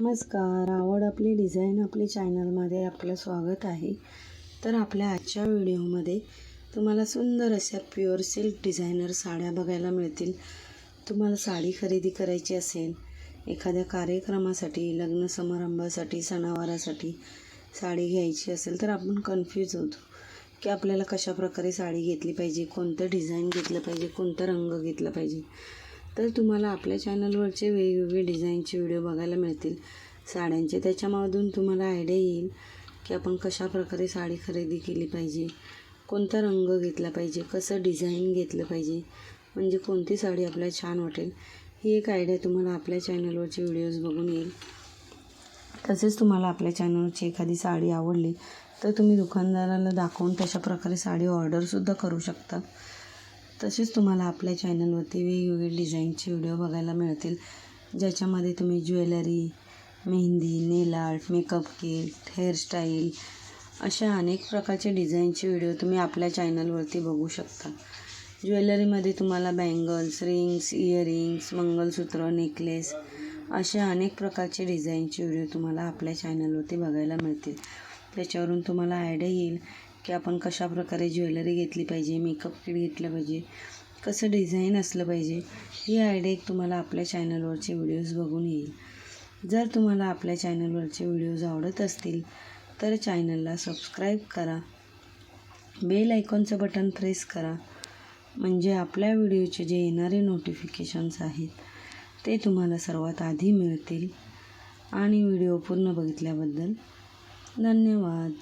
नमस्कार. आवड आपली डिझाईन आपली चॅनलमध्ये आपलं स्वागत आहे. तर आपल्या आजच्या व्हिडिओमध्ये तुम्हाला सुंदर अशा प्युअर सिल्क डिझायनर साड्या बघायला मिळतील. तुम्हाला साडी खरेदी करायची असेल, एखाद्या कार्यक्रमासाठी, लग्न समारंभासाठी, सणावारासाठी साडी घ्यायची असेल तर आपण कन्फ्यूज होतो की आपल्याला कशा प्रकारे साडी घेतली पाहिजे, कोणतं डिझाईन घेतलं पाहिजे, कोणता रंग घेतला पाहिजे. तर तुम्हाला आपल्या चॅनलवरचे वेगवेगळे डिझाईनचे व्हिडिओ बघायला मिळतील साड्यांचे. त्याच्यामधून तुम्हाला आयडिया येईल की आपण कशा प्रकारे साडी खरेदी केली पाहिजे, कोणता रंग घेतला पाहिजे, कसं डिझाईन घेतलं पाहिजे, म्हणजे कोणती साडी आपल्याला छान वाटेल. ही एक आयडिया तुम्हाला आपल्या चॅनलवरचे व्हिडिओज बघून येईल. तसेच तुम्हाला आपल्या चॅनलवरची एखादी साडी आवडली तर तुम्ही दुकानदाराला दाखवून तशा प्रकारे साडी ऑर्डरसुद्धा करू शकता. तसेच तुम्हाला आपल्या चॅनलवरती वेगवेगळे डिझाईनचे व्हिडिओ बघायला मिळतील, ज्याच्यामध्ये तुम्ही ज्वेलरी, मेहंदी, नेल आर्ट, मेकअप किट, हेअरस्टाईल अशा अनेक प्रकारचे डिझाईनचे व्हिडिओ तुम्ही आपल्या चॅनलवरती बघू शकता. ज्वेलरीमध्ये तुम्हाला bangles, rings, earrings, mangalsutra, necklace अशा अनेक प्रकारचे डिझाईनचे व्हिडिओ तुम्हाला आपल्या चॅनलवरती बघायला मिळतील. त्याच्यावरून तुम्हाला आयडिया येईल की आपण कशा प्रकारे ज्वेलरी घेतली पाहिजे, मेकअप किट घेतलं पाहिजे, कसं डिझाईन असलं पाहिजे. ही आयडिया एक तुम्हाला आपल्या चॅनलवरचे व्हिडिओज बघून येईल. जर तुम्हाला आपल्या चॅनलवरचे व्हिडिओज आवडत असतील तर चॅनलला सबस्क्राईब करा, बेल आयकॉनचं बटन प्रेस करा, म्हणजे आपल्या व्हिडिओचे जे येणारे नोटिफिकेशन्स आहेत ते तुम्हाला सर्वात आधी मिळतील. आणि व्हिडिओ पूर्ण बघितल्याबद्दल धन्यवाद.